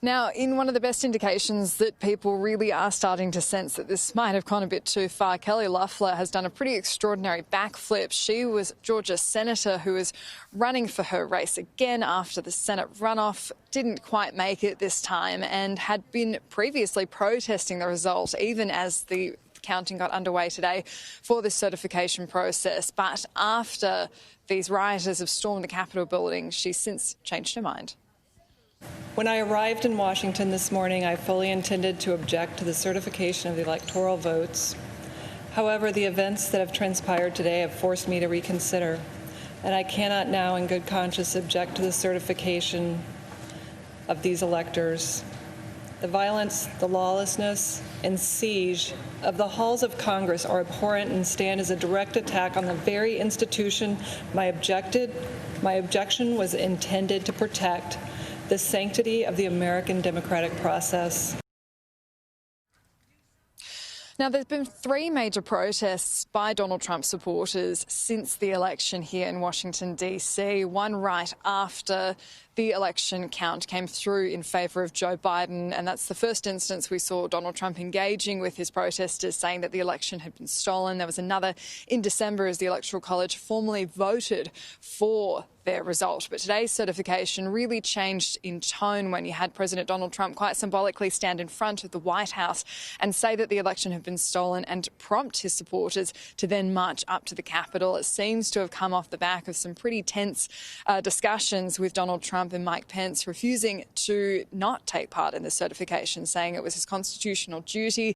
Now, in one of the best indications that people really are starting to sense that this might have gone a bit too far, Kelly Loeffler has done a pretty extraordinary backflip. She was Georgia's senator who was running for her race again after the Senate runoff, didn't quite make it this time, and had been previously protesting the result, even as the counting got underway today for this certification process. But after these rioters have stormed the Capitol building, she's since changed her mind. When I arrived in Washington this morning, I fully intended to object to the certification of the electoral votes. However, the events that have transpired today have forced me to reconsider, and I cannot now in good conscience object to the certification of these electors. The violence, the lawlessness, and siege of the halls of Congress are abhorrent and stand as a direct attack on the very institution my objection was intended to protect, the sanctity of the American democratic process. Now, there's been 3 major protests by Donald Trump supporters since the election here in Washington, D.C., one right after the election count came through in favour of Joe Biden, and that's the first instance we saw Donald Trump engaging with his protesters, saying that the election had been stolen. There was another in December as the Electoral College formally voted for their result. But today's certification really changed in tone when you had President Donald Trump quite symbolically stand in front of the White House and say that the election had been stolen and prompt his supporters to then march up to the Capitol. It seems to have come off the back of some pretty tense discussions with Donald Trump and Mike Pence refusing to not take part in the certification, saying it was his constitutional duty